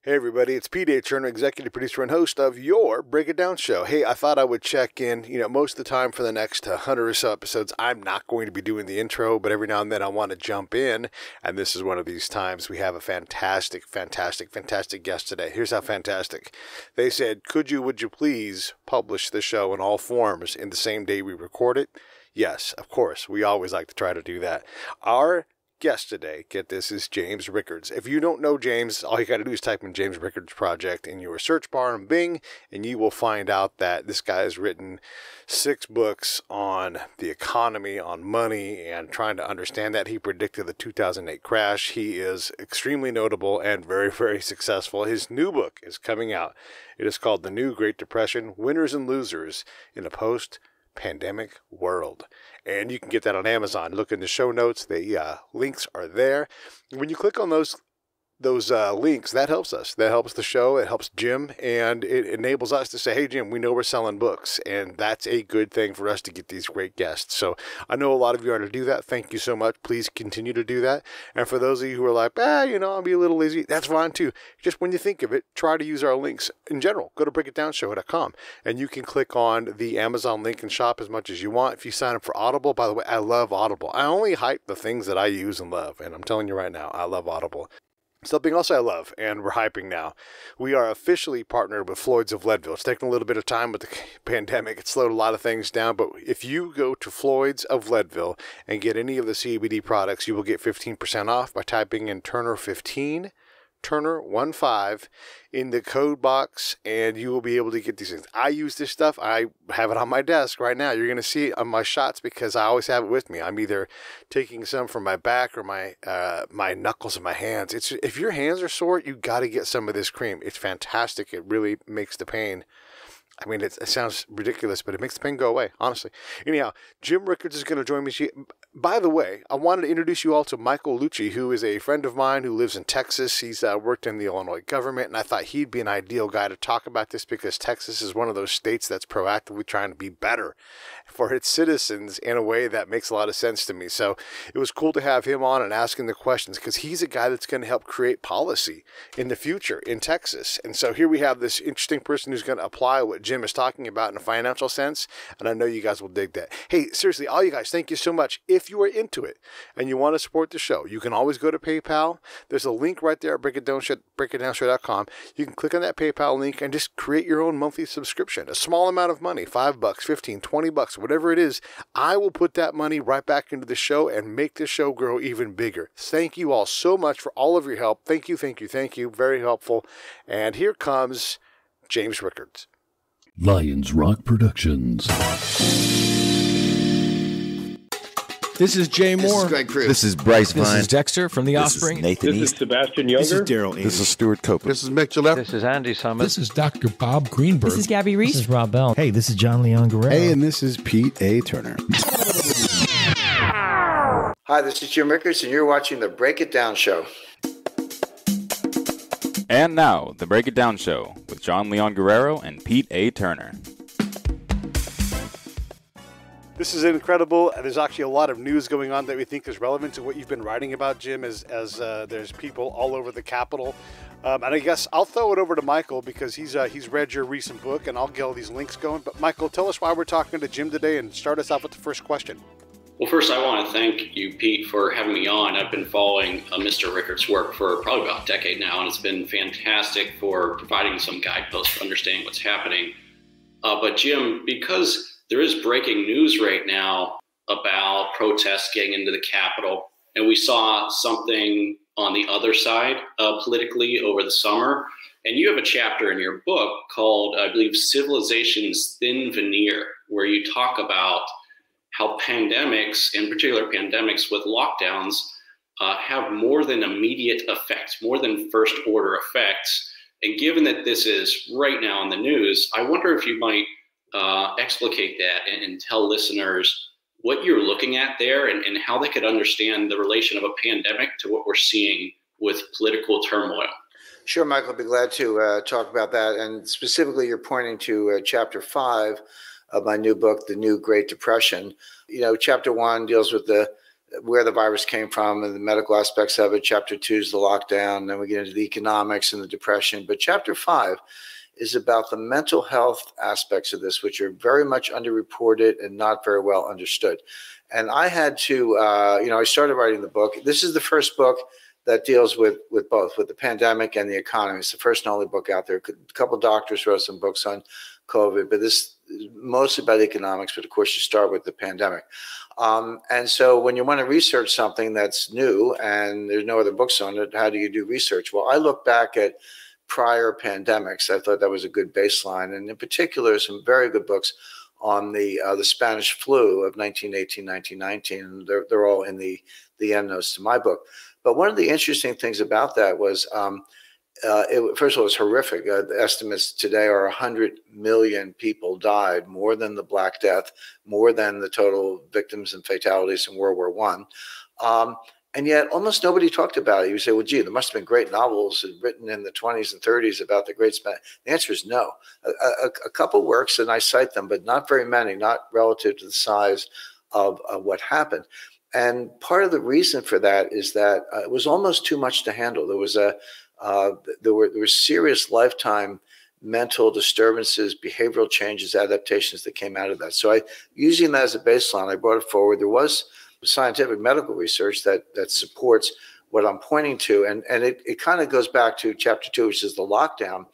Hey everybody, it's P.D. Turner, executive producer and host of your Break It Down show. Hey, I thought I would check in. Most of the time for the next 100 or so episodes, I'm not going to be doing the intro, but every now and then I want to jump in, and this is one of these times. We have a fantastic guest today. Here's how fantastic. They said, would you please publish the show in all forms in the same day we record it? Yes, of course. We always like to try to do that. Our guest today, get this, is James Rickards. If you don't know James, all you got to do is type in James Rickards Project in your search bar in Bing, and you will find out that this guy has written 6 books on the economy, on money, and trying to understand that. He predicted the 2008 crash. He is extremely notable and very, very successful. His new book is coming out. It is called The New Great Depression, Winners and Losers in a Post-Pandemic World. And you can get that on Amazon. Look in the show notes. The links are there. When you click on those links, that helps us. That helps the show. It helps Jim. And it enables us to say, hey, Jim, we know we're selling books. And that's a good thing for us to get these great guests. So I know a lot of you are to do that. Thank you so much. Please continue to do that. And for those of you who are like, I'll be a little lazy, that's fine too. Just when you think of it, try to use our links in general. Go to breakitdownshow.com and you can click on the Amazon link and shop as much as you want. If you sign up for Audible, by the way, I love Audible. I only hype the things that I use and love. And I'm telling you right now, I love Audible. Something else I love, and we're hyping now. We are officially partnered with Floyd's of Leadville. It's taken a little bit of time with the pandemic. It slowed a lot of things down, but if you go to Floyd's of Leadville and get any of the CBD products, you will get 15% off by typing in Turner15, Turner15 in the code box, and you will be able to get these things. I use this stuff. I have it on my desk right now. You're going to see it on my shots because I always have it with me. I'm either taking some from my back or my knuckles and my hands. If your hands are sore, you got to get some of this cream. It's fantastic. It really makes the pain. I mean, it sounds ridiculous, but it makes the pain go away, honestly. Anyhow, Jim Rickards is going to join me. By the way, I wanted to introduce you all to Michael Lucci, who is a friend of mine who lives in Texas. He's worked in the Illinois government, and I thought he'd be an ideal guy to talk about this because Texas is one of those states that's proactively trying to be better for its citizens in a way that makes a lot of sense to me. So it was cool to have him on and asking the questions because he's a guy that's going to help create policy in the future in Texas. And so here we have this interesting person who's going to apply what Jim is talking about in a financial sense, and I know you guys will dig that. Hey, seriously, all you guys, thank you so much. If you are into it and you want to support the show, you can always go to PayPal. There's a link right there at breakitdownshow.com. You can click on that PayPal link and just create your own monthly subscription. A small amount of money, $5, $15, $20, whatever it is. I will put that money right back into the show and make the show grow even bigger. Thank you all so much for all of your help. Thank you. Very helpful. And here comes James Rickards. Lions Rock Productions. This is Jay Moore. This is Greg Cruz. This is Bryce Vine. This is Dexter from The Offspring. This is Nathan This East. is Sebastian Younger. This is Daryl Ames. This is Stuart Copeland. This is Mick Gillette. This is Andy Summers. This is Dr. Bob Greenberg. This is Gabby Reese. This is Rob Bell. Hey, this is John Leon Guerrero. Hey, and this is Pete A. Turner. Hi, this is Jim Rickards, and you're watching The Break It Down Show. And now, The Break It Down Show with John Leon Guerrero and Pete A. Turner. This is incredible. There's actually a lot of news going on that we think is relevant to what you've been writing about, Jim, as there's people all over the Capitol. And I guess I'll throw it over to Michael because he's read your recent book, and I'll get all these links going. But Michael, tell us why we're talking to Jim today and start us off with the first question. Well, first, I want to thank you, Pete, for having me on. I've been following Mr. Rickards' work for probably about a decade now, and it's been fantastic for providing some guideposts for understanding what's happening. But Jim, because there is breaking news right now about protests getting into the Capitol, and we saw something on the other side politically over the summer, and you have a chapter in your book called, I believe, Civilization's Thin Veneer, where you talk about how pandemics, in particular pandemics with lockdowns, have more than immediate effects, more than first order effects. And given that this is right now in the news, I wonder if you might explicate that and tell listeners what you're looking at there and how they could understand the relation of a pandemic to what we're seeing with political turmoil. Sure, Michael, I'd be glad to talk about that. And specifically, you're pointing to Chapter 5 of my new book, The New Great Depression. You know, Chapter 1 deals with the where the virus came from and the medical aspects of it. Chapter 2 is the lockdown. Then we get into the economics and the depression. But Chapter 5 is about the mental health aspects of this, which are very much underreported and not very well understood. And I had to, I started writing the book. This is the first book that deals with both, with the pandemic and the economy. It's the first and only book out there. A couple doctors wrote some books on COVID, but this is mostly about economics. But of course, you start with the pandemic. And so when you want to research something that's new and there's no other books on it, how do you do research? Well, I look back at prior pandemics. I thought that was a good baseline. And in particular, some very good books on the Spanish flu of 1918, 1919. And they're all in the endnotes to my book. But one of the interesting things about that was, first of all, it was horrific. The estimates today are 100 million people died, more than the Black Death, more than the total victims and fatalities in World War I. And yet almost nobody talked about it. You say, well, gee, there must have been great novels written in the 20s and 30s about the Great Spanish. The answer is no. A couple works, and I cite them, but not very many, not relative to the size of what happened. And part of the reason for that is that it was almost too much to handle. There was there were serious lifetime mental disturbances, behavioral changes, adaptations that came out of that. So using that as a baseline, I brought it forward. There was scientific medical research that supports what I'm pointing to. And it kind of goes back to Chapter 2, which is the lockdown.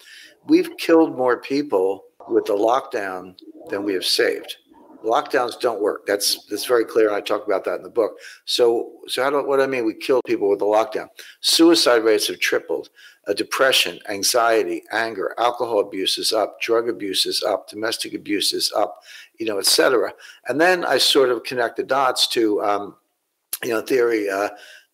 We've killed more people with the lockdown than we have saved. Lockdowns don't work. That's very clear, and I talk about that in the book. So what do I mean? We killed people with the lockdown. Suicide rates have tripled. Depression, anxiety, anger, alcohol abuse is up. Drug abuse is up. Domestic abuse is up. Et cetera. And then I sort of connect the dots to, theory.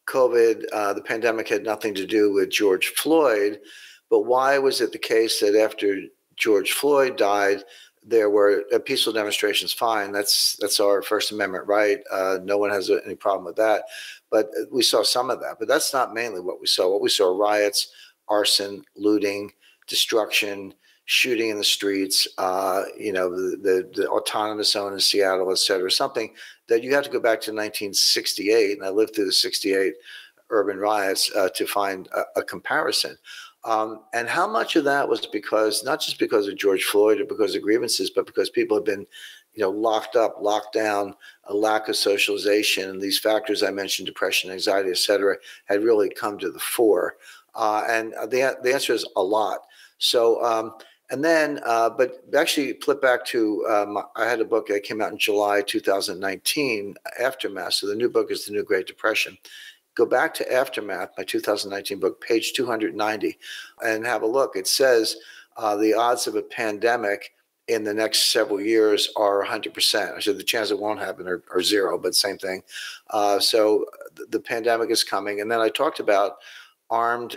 COVID, the pandemic had nothing to do with George Floyd, but why was it the case that after George Floyd died, there were peaceful demonstrations? Fine. That's our First Amendment right. No one has any problem with that. But we saw some of that. But that's not mainly what we saw. What we saw: riots, arson, looting, destruction, shooting in the streets, the autonomous zone in Seattle, et cetera. Something that you have to go back to 1968, and I lived through the 68 urban riots to find a comparison. And how much of that was because, not just because of George Floyd or because of grievances, but because people have been, locked up, locked down, a lack of socialization, and these factors I mentioned, depression, anxiety, et cetera, had really come to the fore. And the answer is a lot. So, but actually flip back to, I had a book that came out in July 2019, Aftermath. So the new book is The New Great Depression. Go back to Aftermath, my 2019 book, page 290, and have a look. It says the odds of a pandemic in the next several years are 100%. I said the chance it won't happen are zero, but same thing. So the pandemic is coming. And then I talked about armed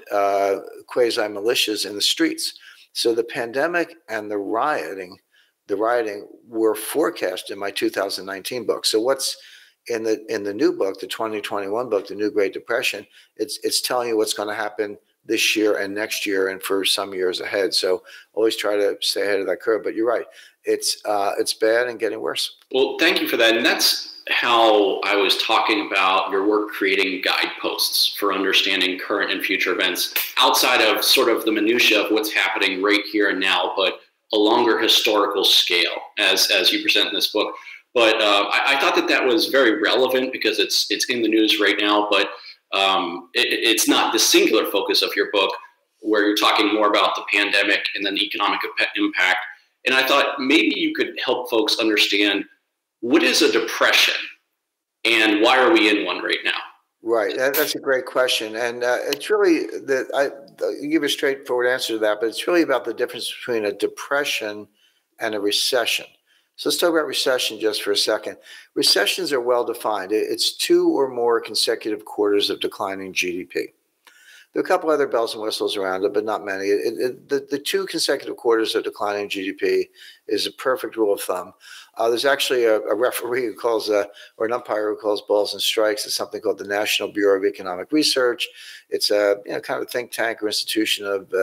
quasi-militias in the streets. So the pandemic and the rioting were forecast in my 2019 book. So what's in the new book, the 2021 book, The New Great Depression, it's telling you what's going to happen this year and next year and for some years ahead. So always try to stay ahead of that curve. But you're right, it's bad and getting worse. Well, thank you for that. And that's how I was talking about your work creating guideposts for understanding current and future events outside of sort of the minutia of what's happening right here and now, but a longer historical scale as you present in this book. But I thought that was very relevant because it's in the news right now, but it's not the singular focus of your book, where you're talking more about the pandemic and then the economic impact. And I thought maybe you could help folks understand, what is a depression and why are we in one right now? Right. That's a great question. And it's really you give a straightforward answer to that, but it's really about the difference between a depression and a recession. So let's talk about recession just for a second. Recessions are well defined. It's 2 or more consecutive quarters of declining GDP. There are a couple other bells and whistles around it, but not many. The 2 consecutive quarters of declining GDP is a perfect rule of thumb. There's actually a referee who calls, or an umpire who calls balls and strikes. It's something called the National Bureau of Economic Research. It's a kind of think tank or institution of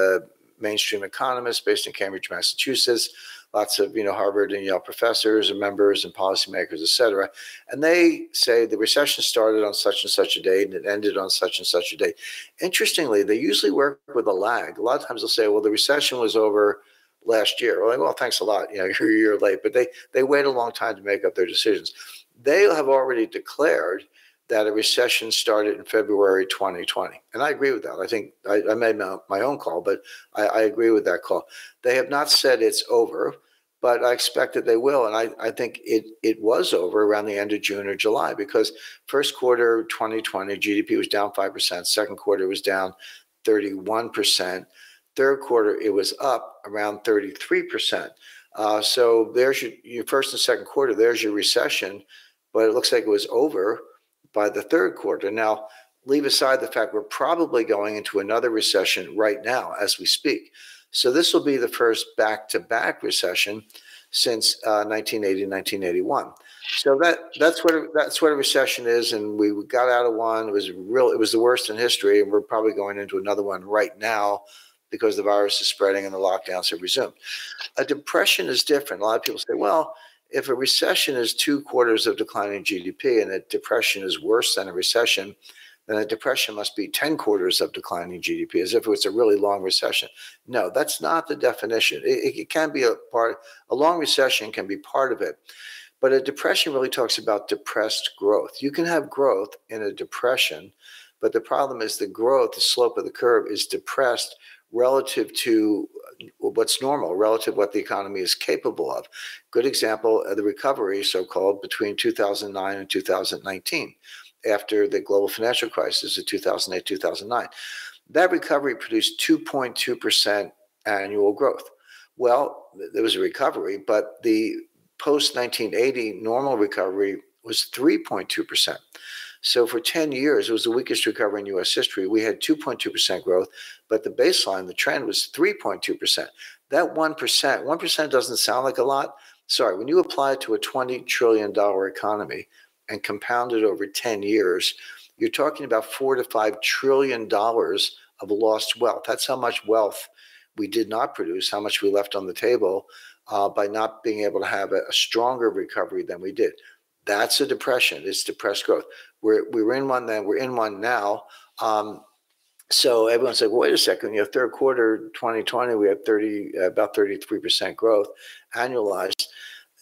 mainstream economists based in Cambridge, Massachusetts. lots of, Harvard and Yale professors and members and policymakers, et cetera. And they say the recession started on such and such a date and it ended on such and such a date. Interestingly, they usually work with a lag. A lot of times they'll say, well, the recession was over last year. We're like, well, thanks a lot. You're a year late. But they wait a long time to make up their decisions. They have already declared that a recession started in February 2020. And I agree with that. I think I made my own call, but I agree with that call. They have not said it's over, but I expect that they will. And I think it was over around the end of June or July, because first quarter 2020 GDP was down 5%. Second quarter was down 31%. Third quarter, it was up around 33%. So there's your first and second quarter, there's your recession, but it looks like it was over by the third quarter. Now, leave aside the fact we're probably going into another recession right now as we speak. So this will be the first back-to-back recession since 1980, 1981. So that's what a recession is, and we got out of one. It was the worst in history, and we're probably going into another one right now because the virus is spreading and the lockdowns have resumed. A depression is different. A lot of people say, well, if a recession is 2 quarters of declining GDP and a depression is worse than a recession, then a depression must be 10 quarters of declining GDP, as if it's a really long recession. No, that's not the definition. It can be a long recession can be part of it, but a depression really talks about depressed growth. You can have growth in a depression, but the problem is the slope of the curve is depressed relative to what's normal, relative to what the economy is capable of. Good example, the recovery, so-called, between 2009 and 2019, after the global financial crisis of 2008, 2009. That recovery produced 2.2% annual growth. Well, there was a recovery, but the post-1980 normal recovery was 3.2%. So for 10 years, it was the weakest recovery in U.S. history. We had 2.2% growth, but the baseline, the trend was 3.2%. That 1% doesn't sound like a lot. Sorry, when you apply it to a $20 trillion economy and compound it over 10 years, you're talking about $4 to $5 trillion of lost wealth. That's how much wealth we did not produce, how much we left on the table by not being able to have a stronger recovery than we did. That's a depression. It's depressed growth. We were in one then. We're in one now. So everyone's like, well, wait a second. Third quarter 2020, we had about 33% growth annualized.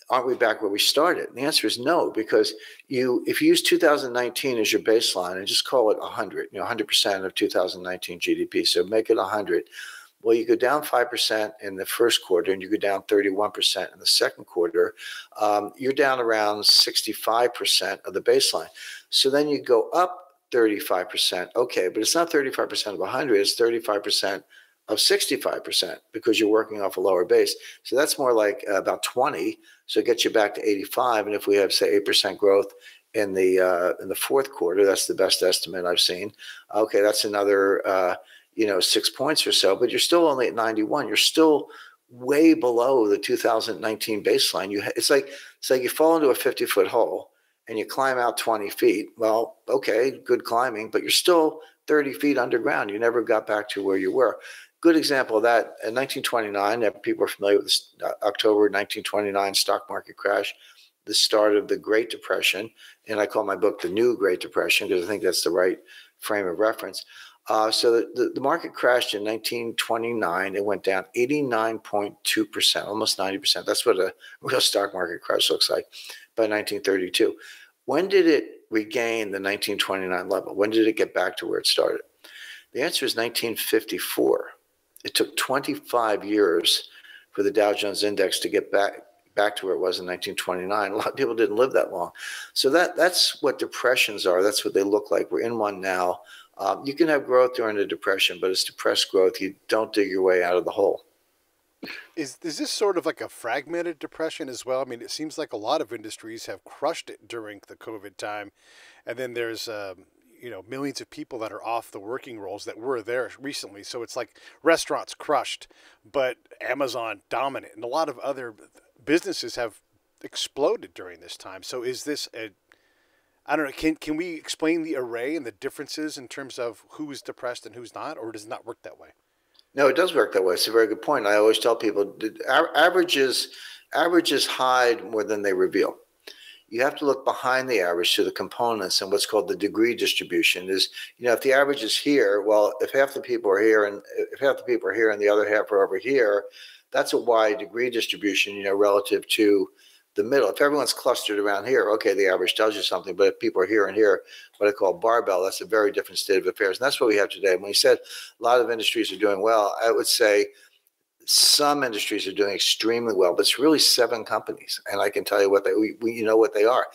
Aren't we back where we started? And the answer is no, because if you use 2019 as your baseline and just call it 100, 100% of 2019 GDP, so make it 100. Well, you go down 5% in the first quarter and you go down 31% in the second quarter. You're down around 65% of the baseline. So then you go up 35%. Okay, but it's not 35% of 100, it's 35% of 65% because you're working off a lower base. So that's more like about 20. So it gets you back to 85. And if we have, say, 8% growth in the fourth quarter, that's the best estimate I've seen. Okay, that's another 6 points or so, but you're still only at 91. You're still way below the 2019 baseline. It's like you fall into a 50-foot hole and you climb out 20 feet. Well, okay, good climbing, but you're still 30 feet underground. You never got back to where you were. Good example of that, in 1929, people are familiar with the October 1929 stock market crash, the start of the Great Depression, and I call my book The New Great Depression because I think that's the right frame of reference. So the market crashed in 1929. It went down 89.2%, almost 90%. That's what a real stock market crash looks like by 1932. When did it regain the 1929 level? When did it get back to where it started? The answer is 1954. It took 25 years for the Dow Jones Index to get back to where it was in 1929. A lot of people didn't live that long. So that's what depressions are. That's what they look like. We're in one now. You can have growth during a depression, but it's depressed growth. You don't dig your way out of the hole. Is this sort of like a fragmented depression as well? I mean, it seems like a lot of industries have crushed it during the COVID time. And then there's, millions of people that are off the working rolls that were there recently. So it's like restaurants crushed, but Amazon dominant. And a lot of other businesses have exploded during this time. So is this I don't know, can we explain the array and the differences in terms of who's depressed and who's not, or does it not work that way? No, it does work that way. It's a very good point. I always tell people averages hide more than they reveal. You have to look behind the average to the components and what's called the degree distribution. Is, if the average is here, well, if half the people are here and the other half are over here, that's a wide degree distribution, relative to the middle. If everyone's clustered around here, okay, the average tells you something. But if people are here and here, what I call barbell, that's a very different state of affairs. And that's what we have today. When you said a lot of industries are doing well, I would say some industries are doing extremely well, but it's really 7 companies. And I can tell you what what they are.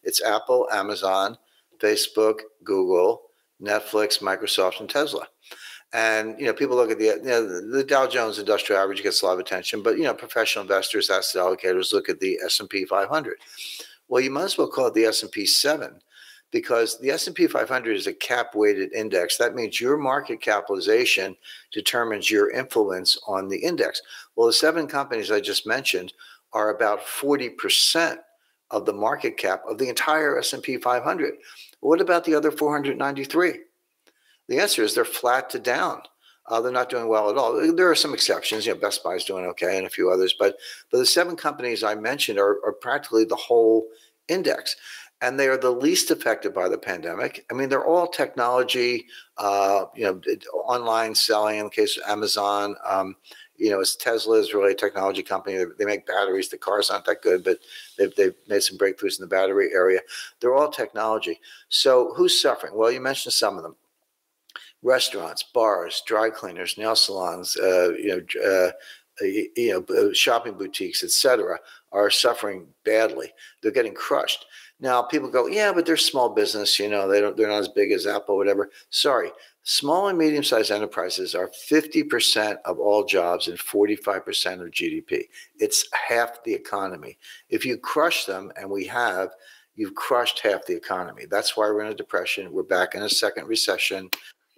It's Apple, Amazon, Facebook, Google, Netflix, Microsoft, and Tesla. And, people look at the Dow Jones Industrial Average gets a lot of attention, but, professional investors, asset allocators look at the S&P 500. Well, you might as well call it the S&P 7, because the S&P 500 is a cap-weighted index. That means your market capitalization determines your influence on the index. Well, the 7 companies I just mentioned are about 40% of the market cap of the entire S&P 500. What about the other 493? The answer is they're flat to down. They're not doing well at all. There are some exceptions. Best Buy is doing okay and a few others. But the 7 companies I mentioned are practically the whole index. And they are the least affected by the pandemic. I mean, they're all technology, online selling in the case of Amazon. Tesla is really a technology company. They make batteries. The cars aren't that good, but they've made some breakthroughs in the battery area. They're all technology. So who's suffering? Well, you mentioned some of them. Restaurants, bars, dry cleaners, nail salons, shopping boutiques, etc., are suffering badly. They're getting crushed. Now, people go, yeah, but they're small business. They're not as big as Apple, whatever. Sorry, small and medium-sized enterprises are 50% of all jobs and 45% of GDP. It's half the economy. If you crush them, and you've crushed half the economy. That's why we're in a depression. We're back in a second recession.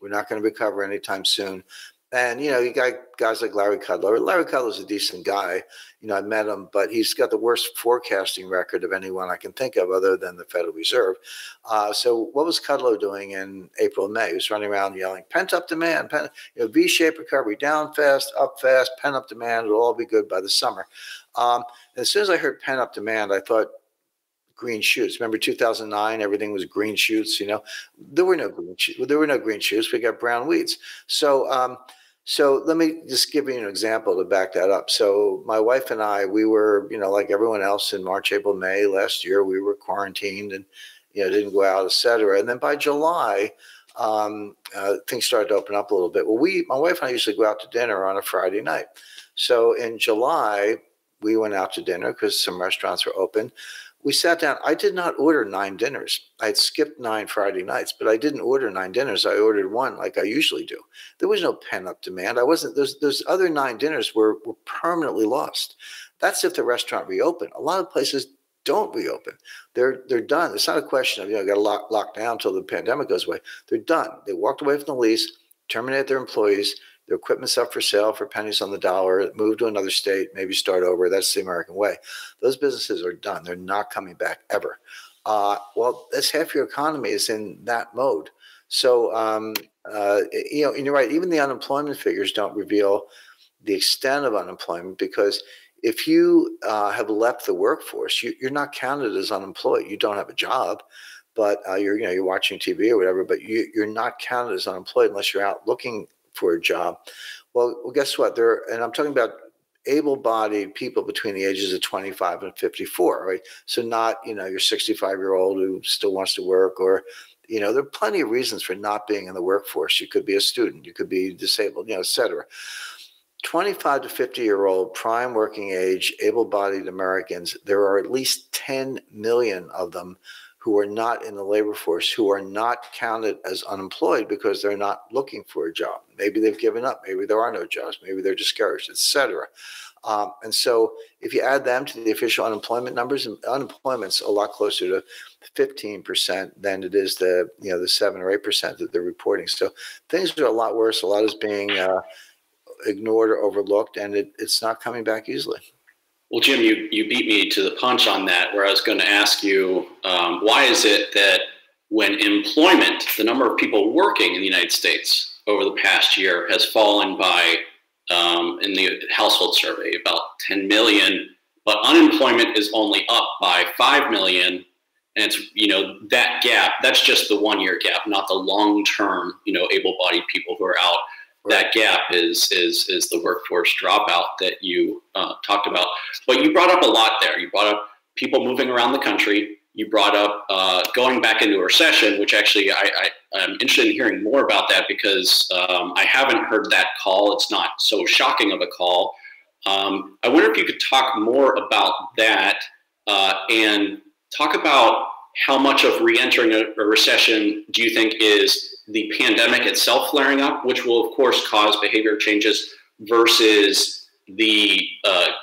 We're not going to recover anytime soon. And, you got guys like Larry Kudlow. Larry Kudlow's a decent guy. I met him, but he's got the worst forecasting record of anyone I can think of other than the Federal Reserve. So what was Kudlow doing in April and May? He was running around yelling, pent-up demand, V-shaped recovery, down fast, up fast, pent-up demand. It'll all be good by the summer. And as soon as I heard pent-up demand, I thought, green shoots. Remember 2009, everything was green shoots, There were no green shoots. We got brown weeds. So let me just give you an example to back that up. So my wife and I, we were, like everyone else in March, April, May last year, we were quarantined and, didn't go out, et cetera. And then by July, things started to open up a little bit. Well, my wife and I usually go out to dinner on a Friday night. So in July, we went out to dinner because some restaurants were open. We sat down. I did not order 9 dinners. I had skipped 9 Friday nights, but I didn't order 9 dinners. I ordered 1 like I usually do. There was no pent-up demand. Those other 9 dinners were permanently lost. That's if the restaurant reopened. A lot of places don't reopen. They're done. It's not a question of, got to lock down until the pandemic goes away. They're done. They walked away from the lease, terminated their employees. Their equipment's up for sale for pennies on the dollar, move to another state, maybe start over. That's the American way. Those businesses are done. They're not coming back ever. Well, that's half your economy is in that mode. So, and you're right. Even the unemployment figures don't reveal the extent of unemployment, because if you have left the workforce, you're not counted as unemployed. You don't have a job, but you're watching TV or whatever, but you're not counted as unemployed unless you're out looking for a job. Well, guess what? And I'm talking about able-bodied people between the ages of 25 and 54, right? So not, your 65-year-old who still wants to work, or, there are plenty of reasons for not being in the workforce. You could be a student, you could be disabled, et cetera. 25 to 50-year-old prime working age, able-bodied Americans, there are at least 10 million of them who are not in the labor force, who are not counted as unemployed because they're not looking for a job. Maybe they've given up. Maybe there are no jobs. Maybe they're discouraged, et cetera. And so if you add them to the official unemployment numbers, unemployment's a lot closer to 15% than it is the 7 or 8% that they're reporting. So things are a lot worse. A lot is being ignored or overlooked, and it's not coming back easily. Well, Jim, you beat me to the punch on that, where I was going to ask you, why is it that when employment, the number of people working in the United States over the past year has fallen by in the household survey, about 10 million, but unemployment is only up by 5 million. And it's, that gap, that's just the 1 year gap, not the long-term, able-bodied people who are out. Right. That gap is the workforce dropout that you talked about. But you brought up a lot there. You brought up people moving around the country. You brought up going back into a recession, which actually I'm interested in hearing more about that because I haven't heard that call. It's not so shocking of a call. I wonder if you could talk more about that and talk about how much of re-entering a recession do you think is the pandemic itself flaring up, which will, of course, cause behavior changes versus the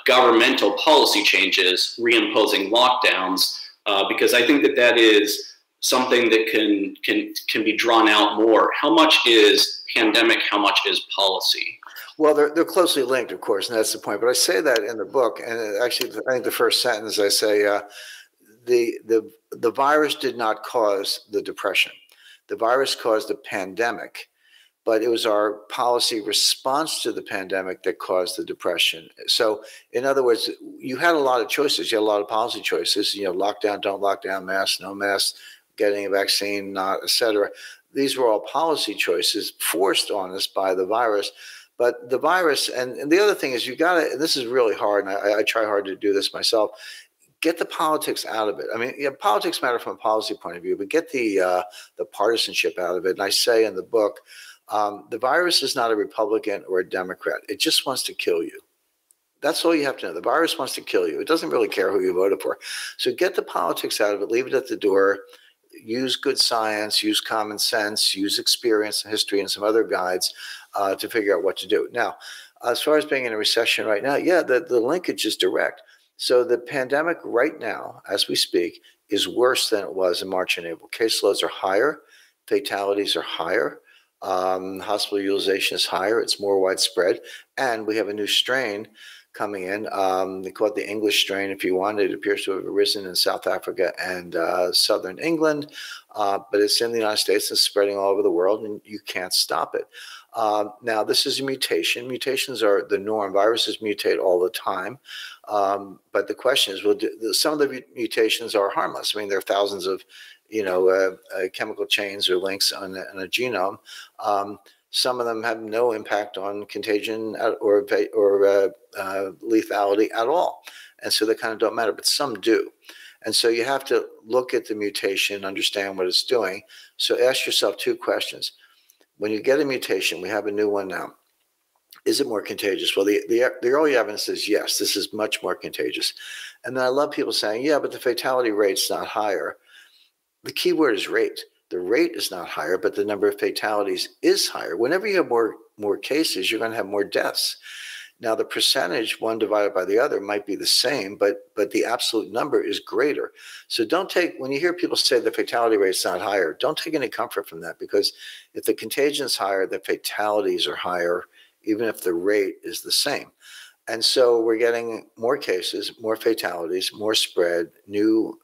governmental policy changes, reimposing lockdowns, because I think that is something that can be drawn out more. How much is pandemic? How much is policy? Well, they're closely linked, of course, and that's the point. But I say that in the book, and actually, I think the first sentence I say, the virus did not cause the depression. The virus caused the pandemic, but it was our policy response to the pandemic that caused the depression. So, in other words, you had a lot of choices. You had a lot of policy choices. Lockdown, don't lock down, mask, no mask, getting a vaccine, not, etc. These were all policy choices forced on us by the virus. But the virus, and the other thing is you got to, and this is really hard, and I try hard to do this myself, get the politics out of it. I mean, politics matter from a policy point of view, but get the partisanship out of it. And I say in the book, the virus is not a Republican or a Democrat. It just wants to kill you. That's all you have to know. The virus wants to kill you. It doesn't really care who you voted for. So get the politics out of it. Leave it at the door. Use good science. Use common sense. Use experience and history and some other guides to figure out what to do. Now, as far as being in a recession right now, the linkage is direct. So the pandemic right now, as we speak, is worse than it was in March and April. Caseloads are higher. Fatalities are higher. Hospital utilization is higher. It's more widespread. And we have a new strain coming in. They call it the English strain, if you want. It appears to have arisen in South Africa and southern England. But it's in the United States and spreading all over the world, and you can't stop it. Now, this is a mutation. Mutations are the norm. Viruses mutate all the time. But the question is, some of the mutations are harmless. I mean, there are thousands of, chemical chains or links on a genome. Some of them have no impact on contagion or lethality at all. And so they kind of don't matter, but some do. And so you have to look at the mutation, understand what it's doing. So ask yourself two questions. When you get a mutation, we have a new one now. Is it more contagious? Well, the early evidence is yes, this is much more contagious. And then I love people saying, yeah, but the fatality rate's not higher. The key word is rate. The rate is not higher, but the number of fatalities is higher. Whenever you have more cases, you're going to have more deaths. Now, the percentage, one divided by the other, might be the same, but the absolute number is greater. So when you hear people say the fatality rate is not higher, don't take any comfort from that, because if the contagion is higher, the fatalities are higher, even if the rate is the same. And so we're getting more cases, more fatalities, more spread, new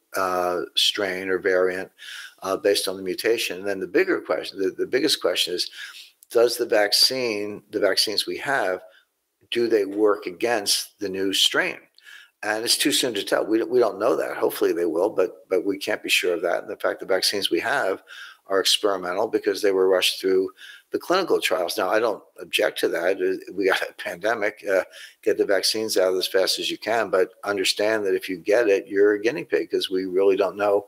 strain or variant based on the mutation. And then the bigger question, the biggest question is, does the vaccines we have, do they work against the new strain? And it's too soon to tell. We don't know that. Hopefully they will, but we can't be sure of that. And the fact the vaccines we have are experimental because they were rushed through the clinical trials. Now, I don't object to that. We got a pandemic. Get the vaccines out as fast as you can, but understand that if you get it, you're a guinea pig, because we really don't know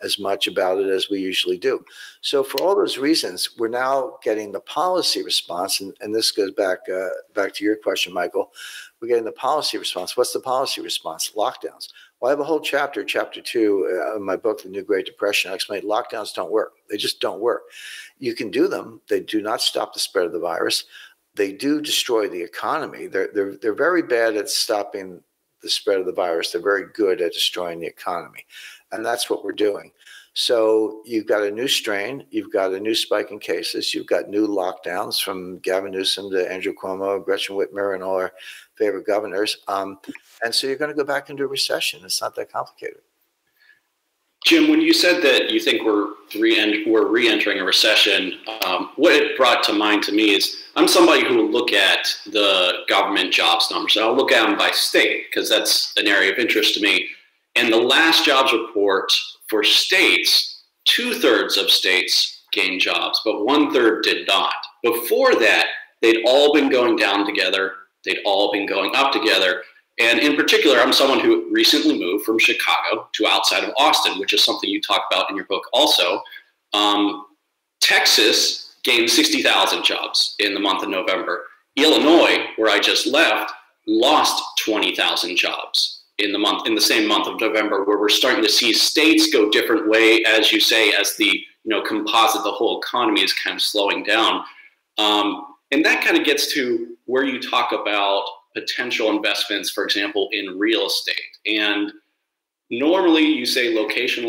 as much about it as we usually do. So for all those reasons, we're now getting the policy response, and this goes back to your question, Michael. We're getting the policy response. What's the policy response? Lockdowns. Well, I have a whole chapter 2 in my book, The New Great Depression. I explain lockdowns don't work. They just don't work. You can do them. They do not stop the spread of the virus. They do destroy the economy. They're very bad at stopping the spread of the virus. They're very good at destroying the economy. And that's what we're doing. So you've got a new strain. You've got a new spike in cases. You've got new lockdowns, from Gavin Newsom to Andrew Cuomo, Gretchen Whitmer, and all our favorite governors. And so you're going to go back into a recession. It's not that complicated. Jim, when you said that you think we're re-entering a recession, what it brought to mind to me is I'm somebody who will look at the government jobs numbers. I'll look at them by state because that's an area of interest to me. And the last jobs report for states, 2/3 of states gained jobs, but 1/3 did not. Before that, they'd all been going down together. They'd all been going up together. And in particular, I'm someone who recently moved from Chicago to outside of Austin, which is something you talk about in your book also. Texas gained 60,000 jobs in the month of November. Illinois, where I just left, lost 20,000 jobs in the same month of November, where we're starting to see states go different way, as you say, as the composite, the whole economy is kind of slowing down. And that kind of gets to where you talk about potential investments, for example, in real estate. And normally you say location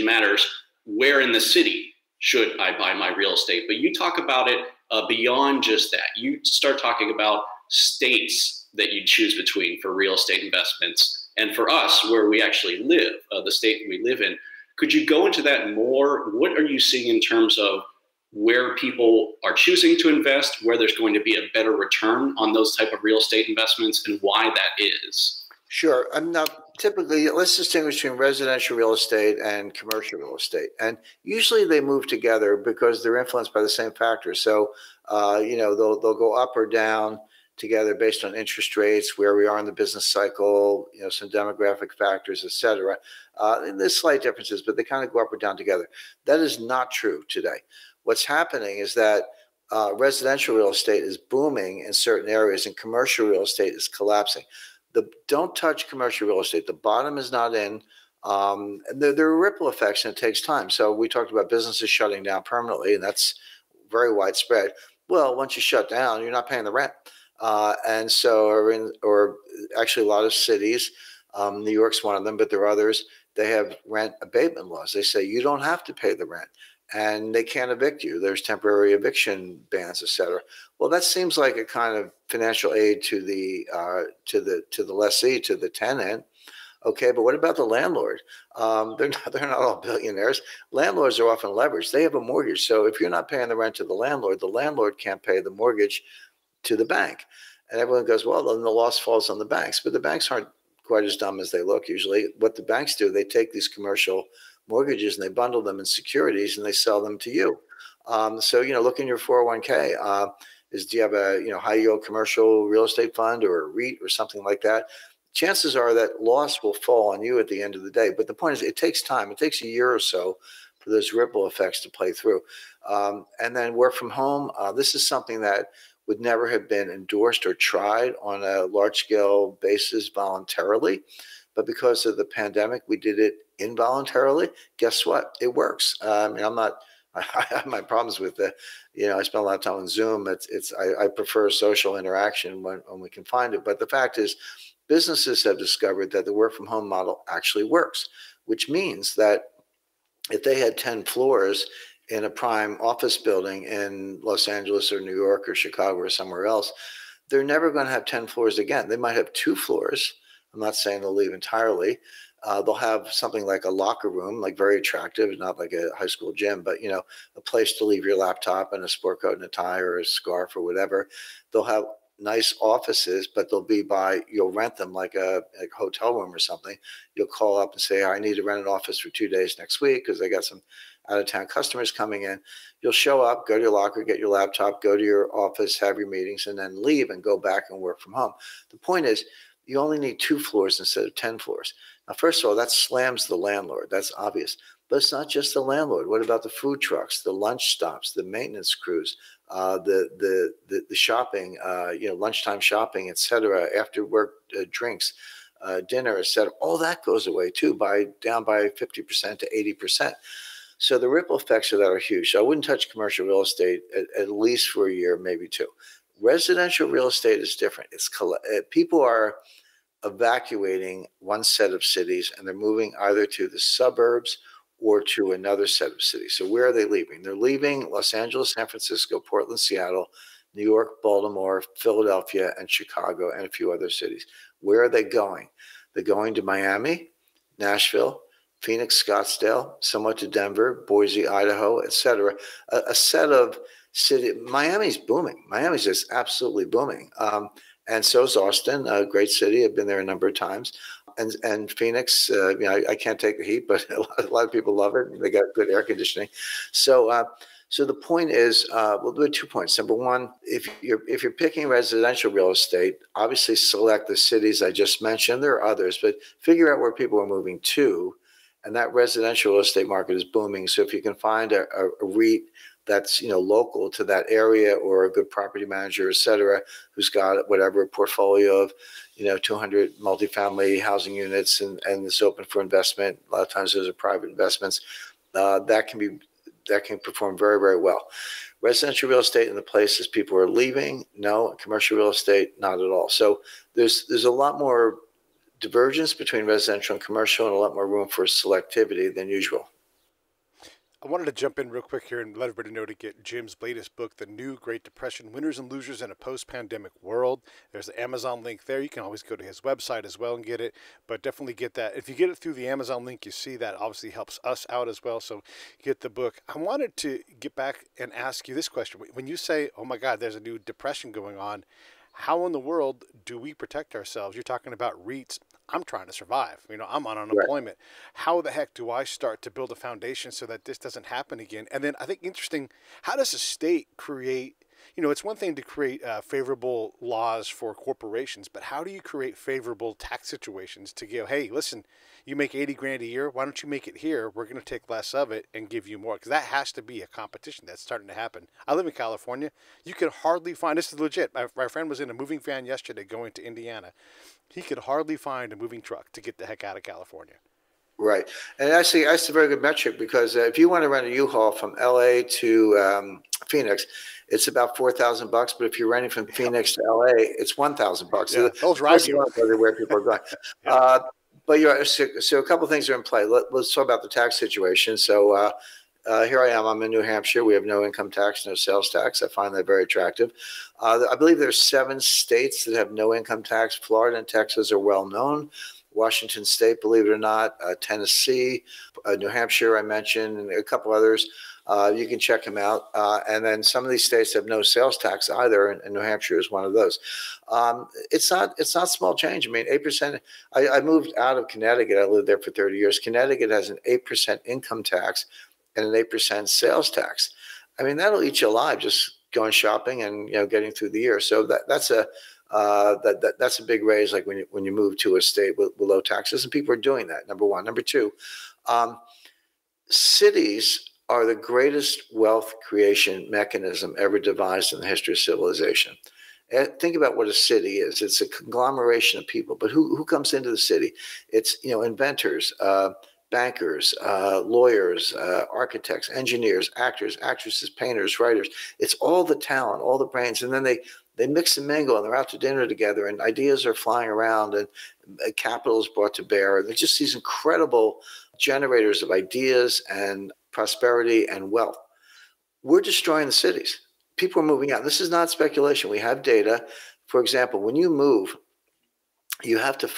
matters. Where in the city should I buy my real estate? But you talk about it beyond just that. You start talking about states that you choose between for real estate investments. And for us, where we actually live, the state we live in, could you go into that more? What are you seeing in terms of where people are choosing to invest, where there's going to be a better return on those type of real estate investments, and why that is? Sure. Now, typically, let's distinguish between residential real estate and commercial real estate. And usually they move together because they're influenced by the same factors. So, they'll go up or down together based on interest rates, where we are in the business cycle, some demographic factors, et cetera. There's slight differences, but they kind of go up or down together. That is not true today. What's happening is that residential real estate is booming in certain areas and commercial real estate is collapsing. Don't touch commercial real estate. The bottom is not in. There are ripple effects and it takes time. So we talked about businesses shutting down permanently, and that's very widespread. Well, once you shut down, you're not paying the rent. And so, or actually a lot of cities, New York's one of them, but there are others, they have rent abatement laws. They say you don't have to pay the rent. And they can't evict you. There's temporary eviction bans, et cetera. Well, that seems like a kind of financial aid to the lessee, to the tenant. Okay, but what about the landlord? They're not all billionaires. Landlords are often leveraged. They have a mortgage. So if you're not paying the rent to the landlord can't pay the mortgage to the bank. And everyone goes, well, then the loss falls on the banks. But the banks aren't quite as dumb as they look usually. What the banks do, they take these commercial mortgages and they bundle them in securities and they sell them to you. So, look in your 401k. Do you have a high yield commercial real estate fund or a REIT or something like that? Chances are that loss will fall on you at the end of the day. But the point is, it takes time. It takes a year or so for those ripple effects to play through. And then work from home. This is something that would never have been endorsed or tried on a large scale basis voluntarily. But because of the pandemic, we did it involuntarily. Guess what? It works. I have my problems with I spend a lot of time on Zoom. I prefer social interaction when we can find it. But the fact is, businesses have discovered that the work from home model actually works, which means that if they had 10 floors in a prime office building in Los Angeles or New York or Chicago or somewhere else, they're never going to have 10 floors again. They might have 2 floors. I'm not saying they'll leave entirely. They'll have something like a locker room, like very attractive, not like a high school gym, but, a place to leave your laptop and a sport coat and a tie or a scarf or whatever. They'll have nice offices, but you'll rent them like a hotel room or something. You'll call up and say, I need to rent an office for 2 days next week because I got some out-of-town customers coming in. You'll show up, go to your locker, get your laptop, go to your office, have your meetings, and then leave and go back and work from home. The point is, you only need 2 floors instead of 10 floors. Now, first of all, that slams the landlord. That's obvious. But it's not just the landlord. What about the food trucks, the lunch stops, the maintenance crews, the shopping, lunchtime shopping, et cetera, after work drinks, dinner, et cetera. All that goes away too, down by 50% to 80%. So the ripple effects of that are huge. So I wouldn't touch commercial real estate at least for a year, maybe 2. Residential real estate is different. People are evacuating one set of cities and they're moving either to the suburbs or to another set of cities. So where are they leaving? They're leaving Los Angeles, San Francisco, Portland, Seattle, New York, Baltimore, Philadelphia, and Chicago, and a few other cities. Where are they going? They're going to Miami, Nashville, Phoenix, Scottsdale, somewhat to Denver, Boise, Idaho, etc. A set of city. Miami's booming. Miami's just absolutely booming. And so is Austin, a great city. I've been there a number of times. And Phoenix, I can't take the heat, but a lot of people love it. They got good air conditioning. So the point is, we'll do 2 points. Number one, if you're picking residential real estate, obviously select the cities I just mentioned. There are others, but figure out where people are moving to. And that residential real estate market is booming. So if you can find a REIT that's local to that area, or a good property manager, et cetera, who's got whatever portfolio of 200 multifamily housing units and it's open for investment. A lot of times those are private investments. That can perform very, very well. Residential real estate in the places people are leaving, no. Commercial real estate, not at all. So there's a lot more divergence between residential and commercial, and a lot more room for selectivity than usual. I wanted to jump in real quick here and let everybody know to get Jim's latest book, The New Great Depression, Winners and Losers in a Post-Pandemic World. There's the Amazon link there. You can always go to his website as well and get it, but definitely get that. If you get it through the Amazon link, you see that obviously helps us out as well, so get the book. I wanted to get back and ask you this question. When you say, oh my God, there's a new depression going on, how in the world do we protect ourselves? You're talking about REITs. I'm trying to survive. I'm on unemployment. Right. How the heck do I start to build a foundation so that this doesn't happen again? And then I think interesting, how does a state create, it's one thing to create favorable laws for corporations, but how do you create favorable tax situations to go, hey, listen, you make 80 grand a year. Why don't you make it here? We're going to take less of it and give you more. Because that has to be a competition that's starting to happen. I live in California. You can hardly find, this is legit. My friend was in a moving van yesterday going to Indiana. He could hardly find a moving truck to get the heck out of California. Right. And actually, that's a very good metric, because if you want to rent a U-Haul from LA to Phoenix, it's about $4,000. But if you're renting from Phoenix to LA, it's $1,000. Yeah, those rise you. Where people are going. Yeah. But so a couple of things are in play. Let's talk about the tax situation. So here I am. I'm in New Hampshire. We have no income tax, no sales tax. I find that very attractive. I believe there's 7 states that have no income tax. Florida and Texas are well known. Washington State, believe it or not, Tennessee, New Hampshire, I mentioned, and a couple others. You can check them out. And then some of these states have no sales tax either, and New Hampshire is one of those. It's not small change. I mean, 8%. I moved out of Connecticut. I lived there for 30 years. Connecticut has an 8% income tax and an 8% sales tax. I mean, that'll eat you alive just going shopping and getting through the year. So that's a big raise. Like when you move to a state with low taxes, and people are doing that. Number one. Number two, cities are the greatest wealth creation mechanism ever devised in the history of civilization. And think about what a city is. It's a conglomeration of people, but who comes into the city? It's inventors, bankers, lawyers, architects, engineers, actors, actresses, painters, writers. It's all the talent, all the brains, and then they mix and mingle, and they're out to dinner together, and ideas are flying around, and capital is brought to bear. They're just these incredible generators of ideas and prosperity and wealth. We're destroying the cities. People are moving out. This is not speculation. We have data. For example, when you move, you have to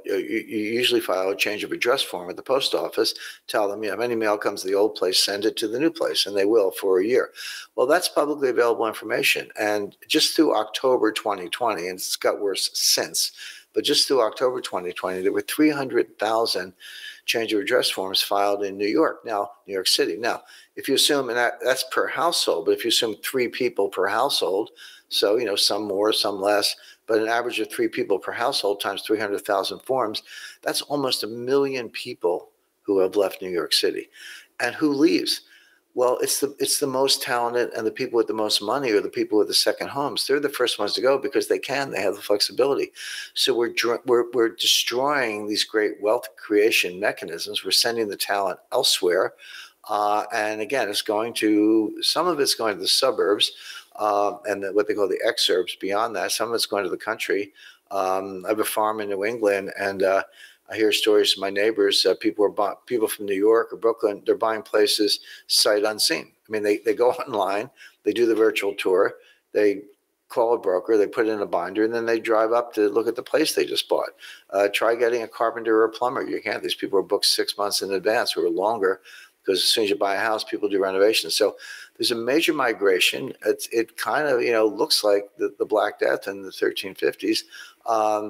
you usually file a change of address form at the post office. Tell them, if any mail comes to the old place, send it to the new place, and they will for a year. Well, that's publicly available information. And just through October 2020, and it's got worse since, but just through October 2020, there were 300,000 change of address forms filed in New York City. Now, if you assume, and that's per household, but if you assume 3 people per household, so, some more, some less, but an average of 3 people per household times 300,000 forms, that's almost 1 million people who have left New York City. And who leaves? Well, it's the most talented, and the people with the most money, or the people with the second homes. They're the first ones to go because they have the flexibility. So we're destroying these great wealth creation mechanisms. We're sending the talent elsewhere. And again, some of it's going to the suburbs, and what they call the exurbs beyond that. Some of it's going to the country. I have a farm in New England, and I hear stories from my neighbors. People from New York or Brooklyn, they're buying places sight unseen. I mean, they go online, they do the virtual tour, they call a broker, they put it in a binder, and then they drive up to look at the place they just bought. Try getting a carpenter or a plumber. You can't. These people are booked 6 months in advance or longer, because as soon as you buy a house, people do renovations. So there's a major migration. It kind of, looks like the Black Death in the 1350s.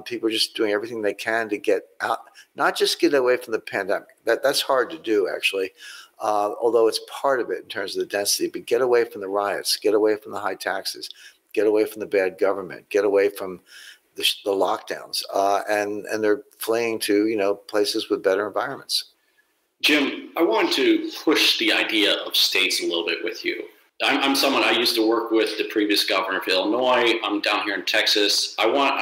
People are just doing everything they can to get out, not just get away from the pandemic. That's hard to do, actually, although it's part of it in terms of the density. But get away from the riots, get away from the high taxes, get away from the bad government, get away from the lockdowns, and they're fleeing to places with better environments. Jim, I want to push the idea of states a little bit with you. I'm someone, I used to work with the previous governor of Illinois. I'm down here in Texas. I want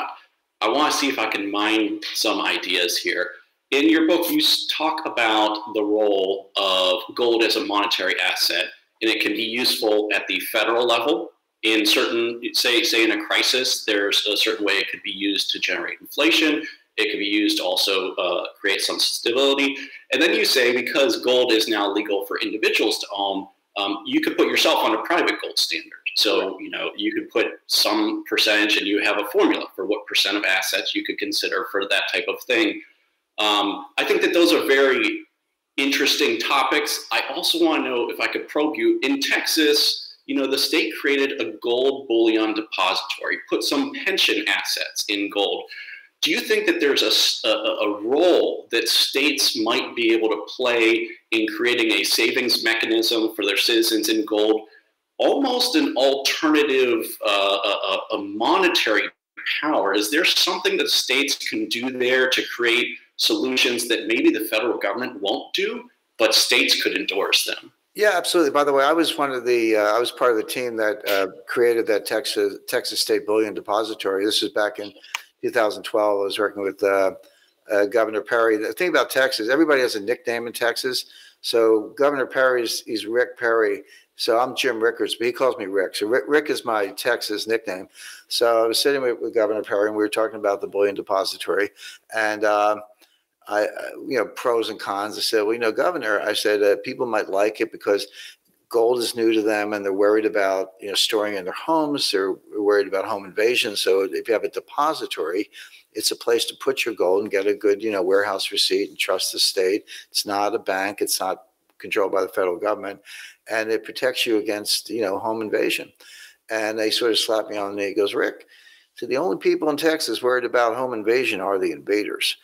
to see if I can mine some ideas here. In your book, you talk about the role of gold as a monetary asset, and it can be useful at the federal level. In certain, say in a crisis, there's a certain way it could be used to generate inflation. It could be used to also create some stability. And then you say, because gold is now legal for individuals to own, you could put yourself on a private gold standard. So, you could put some percentage, and you have a formula for what percent of assets you could consider for that type of thing. I think that those are very interesting topics. I also want to know if I could probe you. In Texas, the state created a gold bullion depository, put some pension assets in gold. Do you think that there's a role that states might be able to play in creating a savings mechanism for their citizens in gold, almost an alternative, a monetary power? Is there something that states can do there to create solutions that maybe the federal government won't do, but states could endorse them? Yeah, absolutely. By the way, I was part of the team that created that Texas State Bullion Depository. This was back in 2012. I was working with Governor Perry. The thing about Texas, everybody has a nickname in Texas. So Governor Perry's, he's Rick Perry. So I'm Jim Rickards, but he calls me Rick. So Rick is my Texas nickname. So I was sitting with Governor Perry, and we were talking about the Bullion Depository, and I pros and cons. I said, well, Governor, I said, people might like it because gold is new to them, and they're worried about, storing in their homes. They're worried about home invasion. So if you have a depository, it's a place to put your gold and get a good, warehouse receipt and trust the state. It's not a bank. It's not controlled by the federal government, and it protects you against, home invasion. And they sort of slapped me on the knee. He goes, Rick, so the only people in Texas worried about home invasion are the invaders.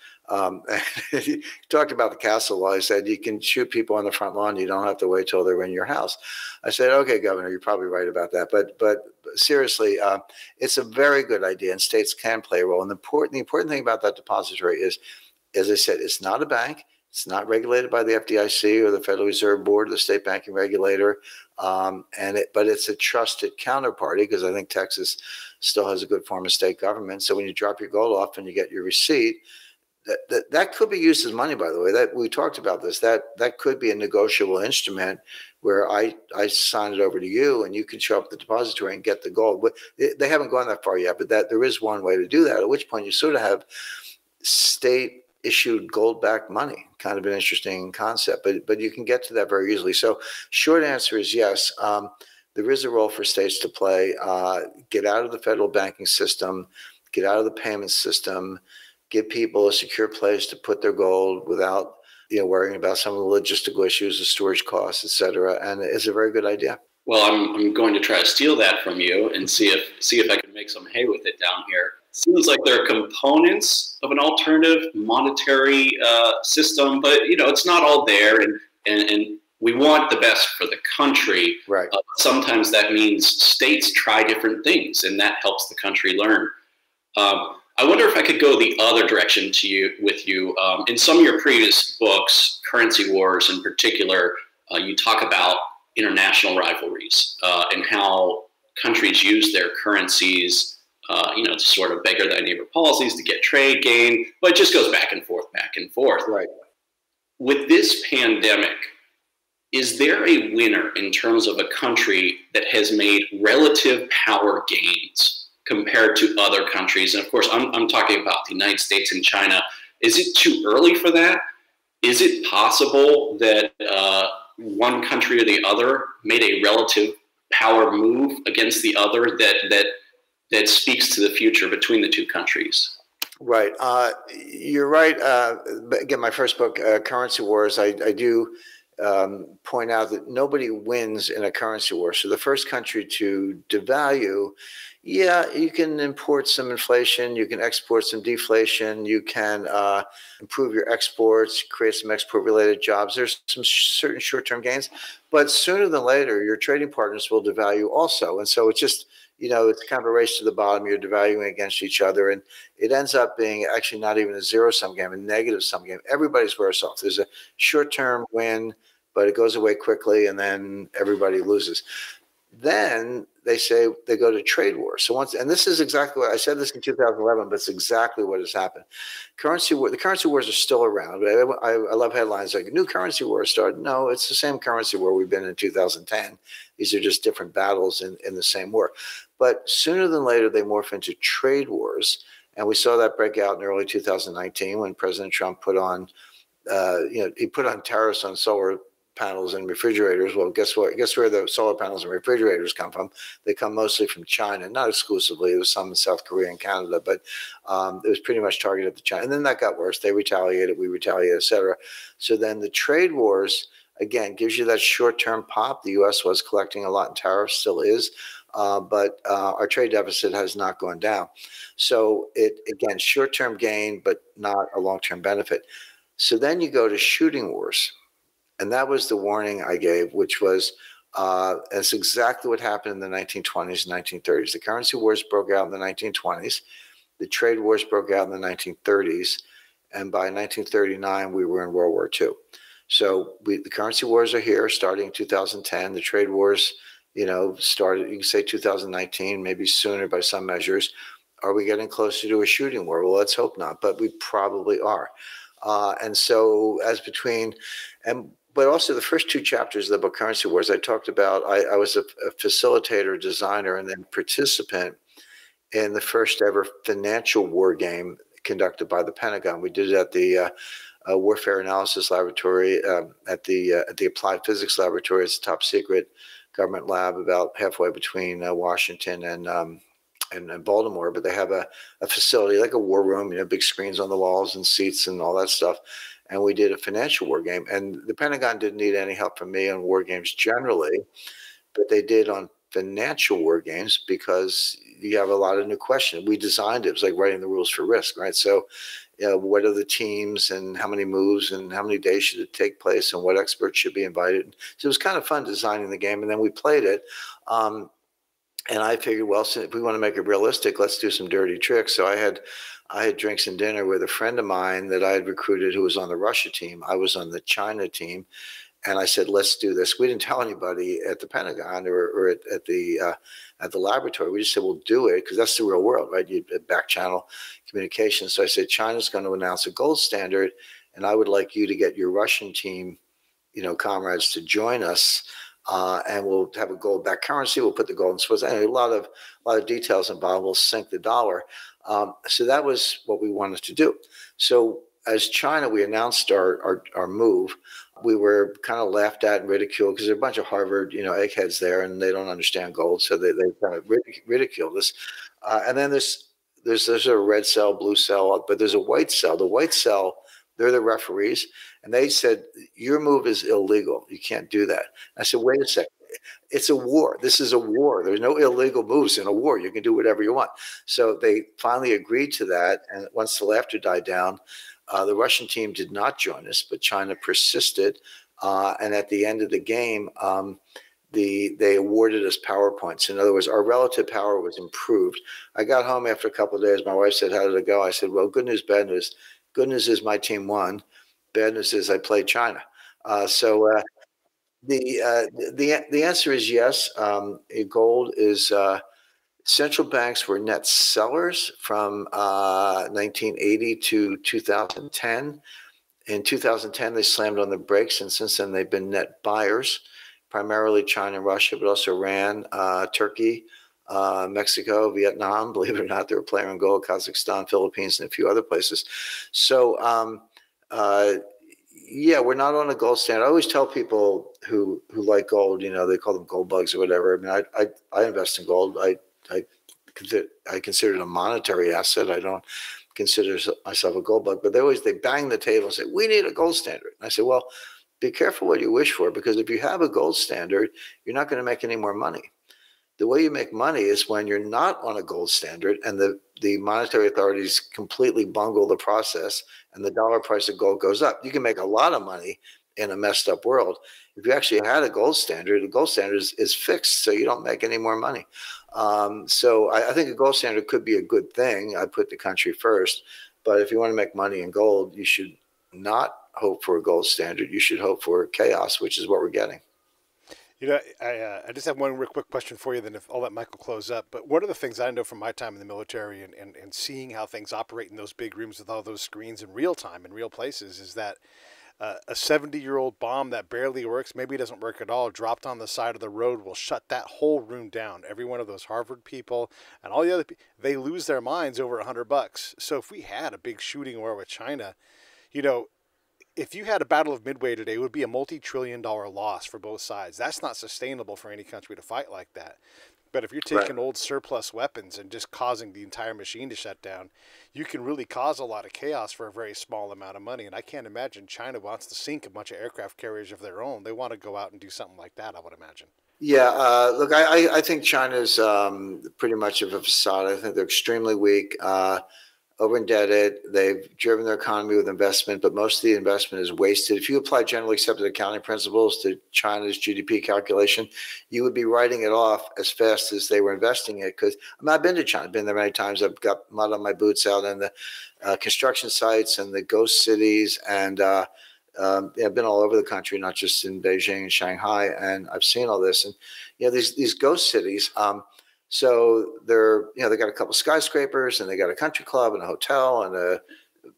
He talked about the castle law. He said, you can shoot people on the front lawn. You don't have to wait till they're in your house. I said, okay, Governor, you're probably right about that. But seriously, it's a very good idea, and states can play a role. And the important thing about that depository is, as I said, it's not a bank. It's not regulated by the FDIC or the Federal Reserve Board or the state banking regulator. But it's a trusted counterparty, because I think Texas still has a good form of state government. So when you drop your gold off and you get your receipt, that could be used as money, by the way. That we talked about this. That could be a negotiable instrument where I sign it over to you, and you can show up at the depository and get the gold. But they haven't gone that far yet. But there is one way to do that. At which point you sort of have state issued gold-backed money. Kind of an interesting concept, but you can get to that very easily. So short answer is yes. There is a role for states to play. Get out of the federal banking system. Get out of the payment system. Give people a secure place to put their gold without, worrying about some of the logistical issues, the storage costs, et cetera. And it's a very good idea. Well, I'm going to try to steal that from you and see if I can make some hay with it down here. Seems like there are components of an alternative monetary system, but it's not all there, and we want the best for the country. Right. Sometimes that means states try different things, and that helps the country learn. I wonder if I could go the other direction with you. In some of your previous books, Currency Wars in particular, you talk about international rivalries and how countries use their currencies, to sort of beggar thy neighbor policies to get trade gain, but it just goes back and forth, back and forth. Right. With this pandemic, is there a winner in terms of a country that has made relative power gains compared to other countries? And of course, I'm talking about the United States and China. Is it too early for that? Is it possible that one country or the other made a relative power move against the other that that speaks to the future between the two countries? Right. You're right. Again, my first book, Currency Wars, I do point out that nobody wins in a currency war. So the first country to devalue, yeah, you can import some inflation, you can export some deflation, you can improve your exports, create some export-related jobs. There's some certain short-term gains, but sooner than later, your trading partners will devalue also. And so it's just, it's kind of a race to the bottom. You're devaluing against each other, and it ends up being actually not even a zero-sum game, a negative-sum game. Everybody's worse off. There's a short-term win, but it goes away quickly, and then everybody loses. Then they say they go to trade wars. So and this is exactly what I said this in 2011, but it's exactly what has happened. The currency wars are still around. I love headlines like "New currency war started." No, it's the same currency war we've been in 2010. These are just different battles in the same war. But sooner than later, they morph into trade wars, and we saw that break out in early 2019 when President Trump put on, he put on tariffs on solar panels and refrigerators. Well, guess what? Guess where the solar panels and refrigerators come from? They come mostly from China, not exclusively. There was some in South Korea and Canada, but it was pretty much targeted to China. And then that got worse. They retaliated, we retaliated, et cetera. So then the trade wars, again, gives you that short-term pop. The U.S. was collecting a lot in tariffs, still is. But our trade deficit has not gone down. So again, short-term gain, but not a long-term benefit. So then you go to shooting wars. And that was the warning I gave, which was that's exactly what happened in the 1920s and 1930s. The currency wars broke out in the 1920s. The trade wars broke out in the 1930s. And by 1939, we were in World War II. So the currency wars are here starting in 2010. The trade wars, started, you can say 2019, maybe sooner by some measures. Are we getting closer to a shooting war? Well, let's hope not, but we probably are. And so but also the first two chapters of the book Currency Wars, I talked about, I was a facilitator, designer, and then participant in the first ever financial war game conducted by the Pentagon. We did it at the Warfare Analysis Laboratory, at the Applied Physics Laboratory. It's a top secret government lab about halfway between Washington and Baltimore, but they have a facility like a war room, big screens on the walls and seats and all that stuff. And we did a financial war game. And the Pentagon didn't need any help from me on war games generally, but they did on financial war games because you have a lot of new questions. We designed it. It was like writing the rules for risk, right? So what are the teams and how many moves and how many days should it take place and what experts should be invited? So it was kind of fun designing the game. And then we played it. And I figured, well, if we want to make it realistic, let's do some dirty tricks. So I had drinks and dinner with a friend of mine that I had recruited who was on the Russia team. I was on the China team. And I said, let's do this. We didn't tell anybody at the Pentagon or at the laboratory. We just said, we'll do it because that's the real world, right? You back channel communication. So I said, China's going to announce a gold standard, and I would like you to get your Russian team, comrades to join us. And we'll have a gold-backed currency. We'll put the gold in Switzerland. A lot of details involved. We'll sink the dollar. So that was what we wanted to do. So as China, we announced our move. We were kind of laughed at and ridiculed because there are a bunch of Harvard, eggheads there, and they don't understand gold, so they kind of ridiculed us. And then there's a red cell, blue cell, but there's a white cell. The white cell, they're the referees, and they said, your move is illegal. You can't do that. I said, wait a second. It's a war. This is a war. There's no illegal moves in a war. You can do whatever you want. So they finally agreed to that, and once the laughter died down, the Russian team did not join us, but China persisted. And at the end of the game, they awarded us power points. In other words, our relative power was improved. I got home after a couple of days. My wife said, how did it go? I said, well, good news, bad news. Good news is my team won. Bad news is I played China. The answer is yes. Gold is central banks were net sellers from 1980 to 2010. In 2010, they slammed on the brakes, and since then they've been net buyers, primarily China and Russia, but also Iran, Turkey, Mexico, Vietnam. Believe it or not, they were playing in gold, Kazakhstan, Philippines, and a few other places. So, yeah, we're not on a gold standard. I always tell people who like gold, they call them gold bugs or whatever. I mean, I invest in gold. I I consider it a monetary asset. I don't consider myself a gold bug, but they bang the table and say, we need a gold standard. And I say, well, be careful what you wish for, because if you have a gold standard, you're not going to make any more money. The way you make money is when you're not on a gold standard and the monetary authorities completely bungle the process and the dollar price of gold goes up. You can make a lot of money in a messed up world. If you actually had a gold standard, the gold standard is fixed, so you don't make any more money. So I think a gold standard could be a good thing. I put the country first. But if you want to make money in gold, you should not hope for a gold standard. You should hope for chaos, which is what we're getting. You know, I just have one real quick question for you, then if I'll let Michael close up. But one of the things I know from my time in the military and seeing how things operate in those big rooms with all those screens in real time, in real places, is that a 70-year-old bomb that barely works, maybe it doesn't work at all, dropped on the side of the road will shut that whole room down. Every one of those Harvard people and all the other people, they lose their minds over $100. So if we had a big shooting war with China, you know, if you had a Battle of Midway today, it would be a multi-trillion-dollar loss for both sides. That's not sustainable for any country to fight like that. But if you're taking old surplus weapons and just causing the entire machine to shut down, you can really cause a lot of chaos for a very small amount of money. And I can't imagine China wants to sink a bunch of aircraft carriers of their own. They want to go out and do something like that, I would imagine. Yeah, look, I think China's pretty much of a facade. I think they're extremely weak. Over-indebted. They've driven their economy with investment, but most of the investment is wasted. If you apply generally accepted accounting principles to China's GDP calculation, you would be writing it off as fast as they were investing it. Because I've been to China, I've been there many times. I've got mud on my boots out in the construction sites and the ghost cities, and I've been all over the country, not just in Beijing and Shanghai, and I've seen all this. And these ghost cities. So they got a couple skyscrapers and they got a country club and a hotel and a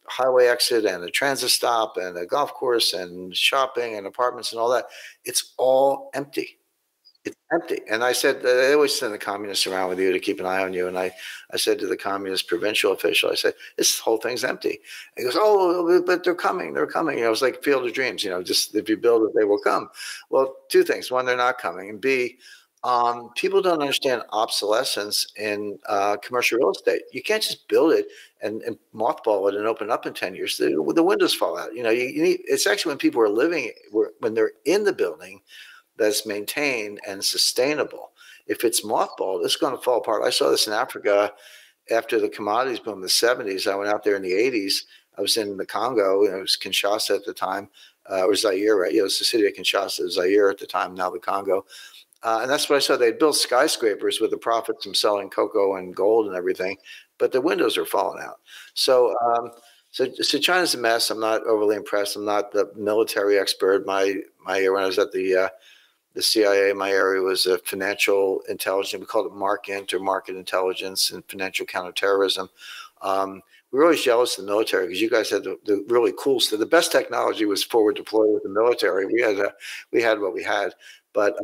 highway exit and a transit stop and a golf course and shopping and apartments and all that. It's all empty. It's empty. And I said, they always send the communists around with you to keep an eye on you. And I said to the communist provincial official, I said, this whole thing's empty. And he goes, oh, but they're coming. They're coming. It was like Field of Dreams, just if you build it, they will come. Well, two things. One, they're not coming. And B, people don't understand obsolescence in commercial real estate. You can't just build it and mothball it and open up in 10 years. The windows fall out. You need, it's actually when people are living, when they're in the building, that's maintained and sustainable. If it's mothballed, it's going to fall apart. I saw this in Africa after the commodities boom in the 70s. I went out there in the 80s. I was in the Congo. It was Kinshasa at the time. Or Zaire, right? It was the city of Kinshasa, Zaire at the time, now the Congo. And that's what I saw. They built skyscrapers with the profits from selling cocoa and gold and everything, but the windows are falling out. So China's a mess. I'm not overly impressed. I'm not the military expert. When I was at the CIA, my area was financial intelligence. We called it MARCINT, or market intelligence and financial counterterrorism. We were always jealous of the military because you guys had the really cool stuff. The best technology was forward deployed with the military. We had what we had, but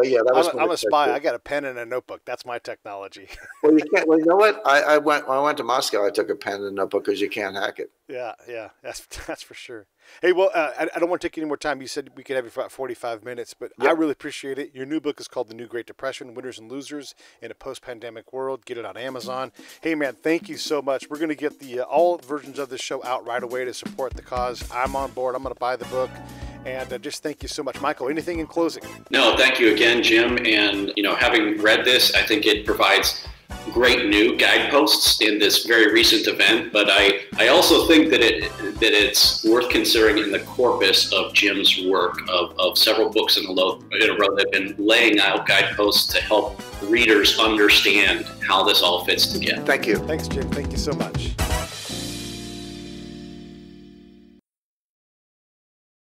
yeah, that was. I'm a spy. I got a pen and a notebook. That's my technology. Well, you can't. Well, you know what? I went to Moscow. I took a pen and a notebook because you can't hack it. Yeah, that's for sure. Hey, well, I don't want to take any more time. You said we could have you for about 45 minutes, but yep. I really appreciate it. Your new book is called The New Great Depression: Winners and Losers in a Post-Pandemic World. Get it on Amazon. Hey, man, thank you so much. We're going to get all versions of this show out right away to support the cause. I'm on board. I'm going to buy the book. And just thank you so much. Michael, anything in closing? No, thank you again, Jim. And, having read this, I think it provides great new guideposts in this very recent event. But I also think that it's worth considering in the corpus of Jim's work of several books in a row that have been laying out guideposts to help readers understand how this all fits together. Thank you. Thanks, Jim. Thank you so much.